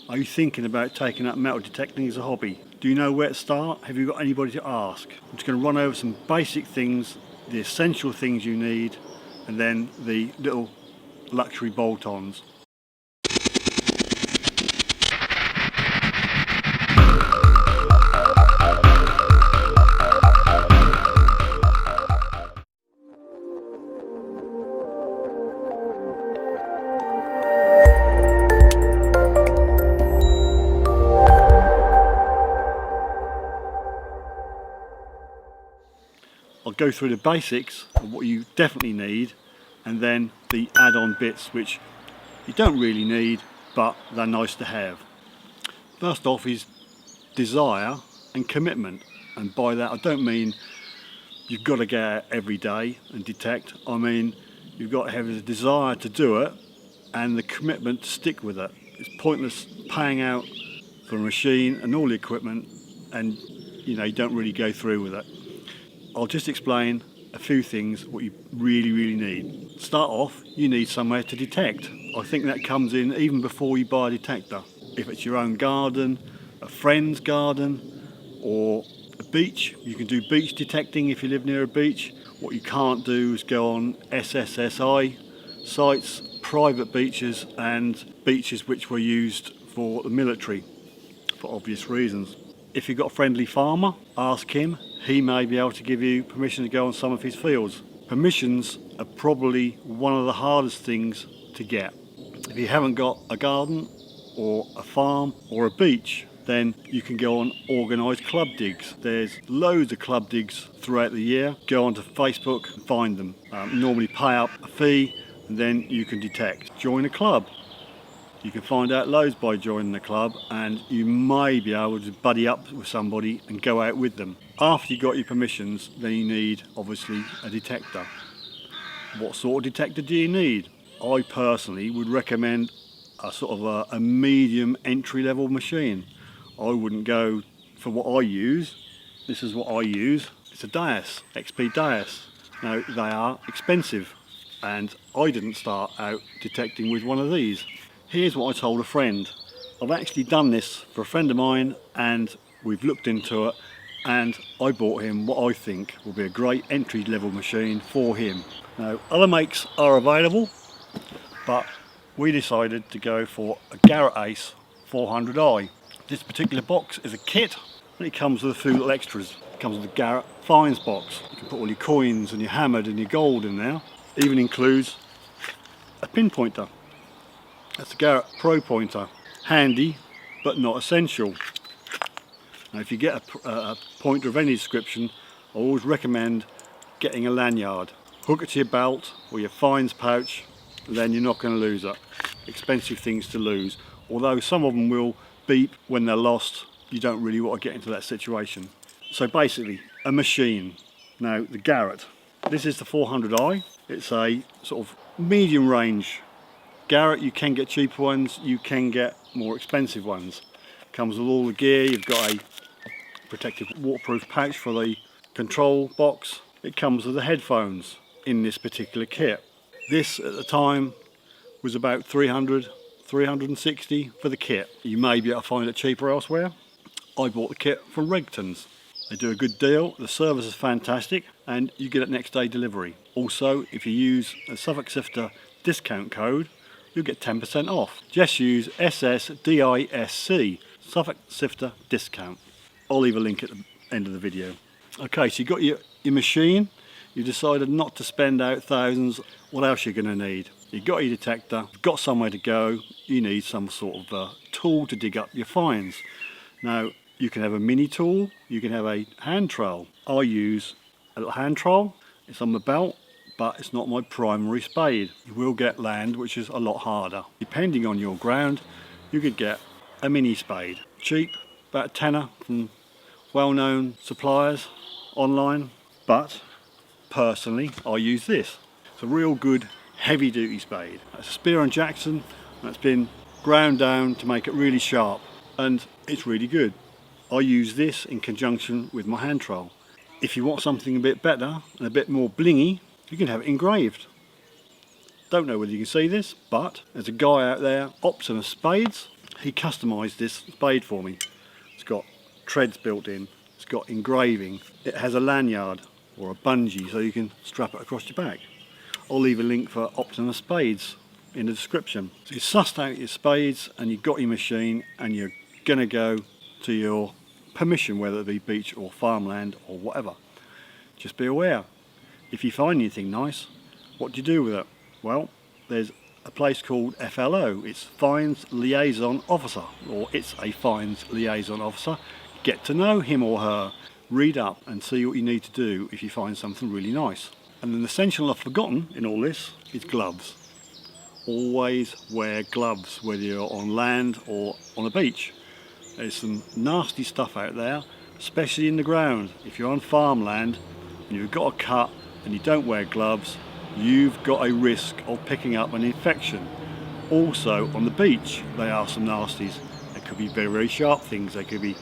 Are you thinking about taking up metal detecting as a hobby? Do you know where to start? Have you got anybody to ask? I'm just going to run over some basic things, the essential things you need, and then the little luxury bolt-ons. I'll go through the basics of what you definitely need, and then the add-on bits which you don't really need but they're nice to have. First off is desire and commitment, and by that I don't mean you've got to go out every day and detect. I mean you've got to have the desire to do it and the commitment to stick with it. It's pointless paying out for a machine and all the equipment and you don't really go through with it. I'll just explain a few things what you really need. To start off, you need somewhere to detect. I think that comes in even before you buy a detector. If it's your own garden, a friend's garden, or a beach, you can do beach detecting if you live near a beach. What you can't do is go on SSSI sites, private beaches, and beaches which were used for the military for obvious reasons. If you've got a friendly farmer, ask him. He may be able to give you permission to go on some of his fields. Permissions are probably one of the hardest things to get. If you haven't got a garden or a farm or a beach, then you can go on organised club digs. There's loads of club digs throughout the year. Go onto Facebook and find them. Normally pay up a fee and then you can detect. Join a club. You can find out loads by joining the club, and you may be able to buddy up with somebody and go out with them. After you've got your permissions, then you need obviously a detector. What sort of detector do you need? I personally would recommend a sort of a medium entry-level machine. I wouldn't go for what I use. This is what I use. It's a Deus, XP Deus. Now they are expensive, and I didn't start out detecting with one of these. Here's what I told a friend. I've actually done this for a friend of mine and we've looked into it, and I bought him what I think will be a great entry level machine for him. Now other makes are available, but we decided to go for a Garrett Ace 400i. This particular box is a kit and it comes with a few little extras. It comes with a Garrett fines box. You can put all your coins and your hammered and your gold in there. Even includes a pinpointer. That's the Garrett Pro Pointer. Handy, but not essential. Now if you get a pointer of any description, I always recommend getting a lanyard. Hook it to your belt or your fines pouch, and then you're not going to lose it. Expensive things to lose. Although some of them will beep when they're lost, you don't really want to get into that situation. So basically, a machine. Now the Garrett. This is the 400i. It's a sort of medium range Garrett. You can get cheaper ones, you can get more expensive ones. Comes with all the gear. You've got a protective waterproof pouch for the control box. It comes with the headphones in this particular kit. This at the time was about 360 for the kit. You may be able to find it cheaper elsewhere. I bought the kit from Regton's. They do a good deal, the service is fantastic, and you get it next day delivery. Also, if you use a Suffolk Sifter discount code, you'll get 10% off. Just use SSDISC, Suffolk Sifter discount. I'll leave a link at the end of the video. Okay, so you've got your machine. You decided not to spend out thousands. What else are you going to need? You've got your detector, you've got somewhere to go. You need some sort of tool to dig up your finds. Now, you can have a mini tool, you can have a hand trowel. I use a little hand trowel. It's on the belt, but it's not my primary spade. You will get land, which is a lot harder. Depending on your ground, you could get a mini spade. Cheap, about a tenner from well-known suppliers online, but personally I use this. It's a real good heavy-duty spade. It's a Spear & Jackson that's been ground down to make it really sharp, and it's really good. I use this in conjunction with my hand trowel. If you want something a bit better and a bit more blingy, you can have it engraved. Don't know whether you can see this, but there's a guy out there, Optimus Spades. he customised this spade for me. It's got treads built in, it's got engraving, it has a lanyard or a bungee so you can strap it across your back. I'll leave a link for Optimus Spades in the description. So you sussed out your spades and you've got your machine and you're going to go to your permission, whether it be beach or farmland or whatever. Just be aware, if you find anything nice, what do you do with it? Well, there's a place called FLO, it's Fines Liaison Officer, or it's a Fines Liaison Officer. Get to know him or her, read up and see what you need to do if you find something really nice. And an essential I've forgotten in all this is gloves. Always wear gloves, whether you're on land or on a beach. There's some nasty stuff out there, especially in the ground. If you're on farmland and you've got a cut and you don't wear gloves, you've got a risk of picking up an infection. Also on the beach, there are some nasties. They could be very, very sharp things. They could be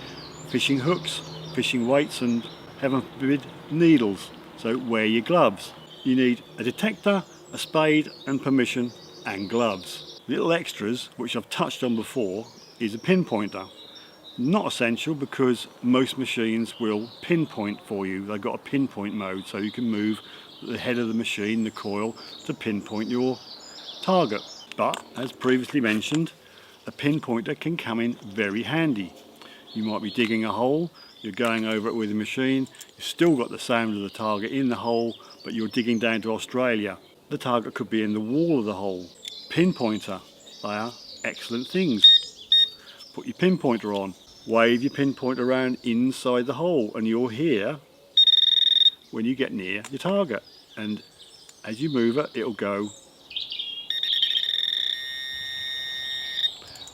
fishing hooks, fishing weights, and heaven forbid, needles. So wear your gloves. You need a detector, a spade and permission, and gloves. Little extras, which I've touched on before, is a pinpointer. Not essential because most machines will pinpoint for you. They've got a pinpoint mode so you can move the head of the machine, the coil, to pinpoint your target. But as previously mentioned, a pinpointer can come in very handy. You might be digging a hole, you're going over it with a machine, you've still got the sound of the target in the hole, but you're digging down to Australia. The target could be in the wall of the hole. Pinpointer, they are excellent things. Put your pinpointer on, wave your pinpointer around inside the hole, and you'll hear when you get near your target. And as you move it, it'll go,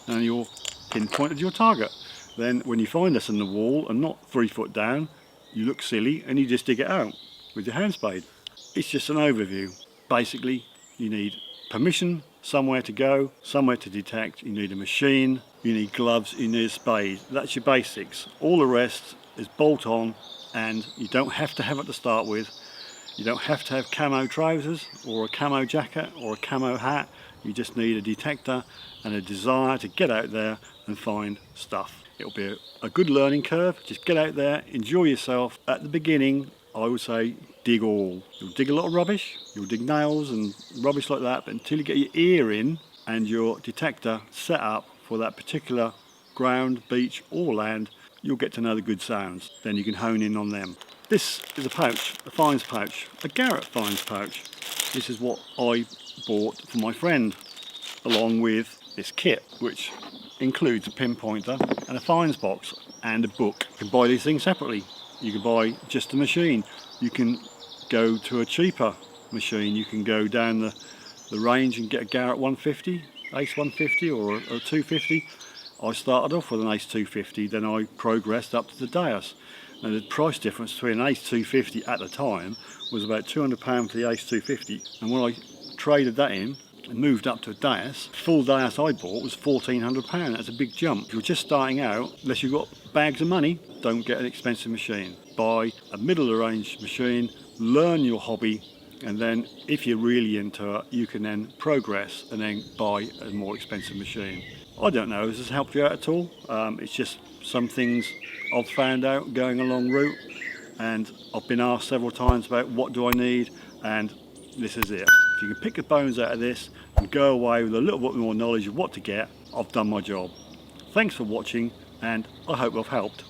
and you're pinpointed your target. Then when you find this in the wall and not 3 foot down, you look silly and you just dig it out with your hand spade. It's just an overview. Basically, you need permission, somewhere to go, somewhere to detect, you need a machine, you need gloves, you need a spade. That's your basics. All the rest is bolt on, and you don't have to have it to start with. You don't have to have camo trousers or a camo jacket or a camo hat. You just need a detector and a desire to get out there and find stuff. It'll be a good learning curve. Just get out there, enjoy yourself. At the beginning, I would say dig all. You'll dig a lot of rubbish, you'll dig nails and rubbish like that, but until you get your ear in and your detector set up for that particular ground, beach or land, you'll get to know the good sounds. Then you can hone in on them. This is a pouch, a fines pouch, a Garrett fines pouch. This is what I bought for my friend, along with this kit, which includes a pinpointer and a fines box and a book. You can buy these things separately. You can buy just a machine. You can go to a cheaper machine. You can go down the range and get a Garrett 150, Ace 150 or a 250. I started off with an Ace 250, then I progressed up to the Deus. Now the price difference between an Ace 250 at the time was about £200 for the Ace 250, and when I traded that in and moved up to a Deus, the full Deus I bought was £1,400. That's a big jump. If you're just starting out, unless you've got bags of money, don't get an expensive machine. Buy a middle of the range machine, learn your hobby, and then if you're really into it, you can then progress and then buy a more expensive machine. I don't know, has this helped you out at all? It's just some things I've found out going a long route, and I've been asked several times about what do I need, and this is it. If you can pick the bones out of this and go away with a little bit more knowledge of what to get, I've done my job. Thanks for watching, and I hope I've helped.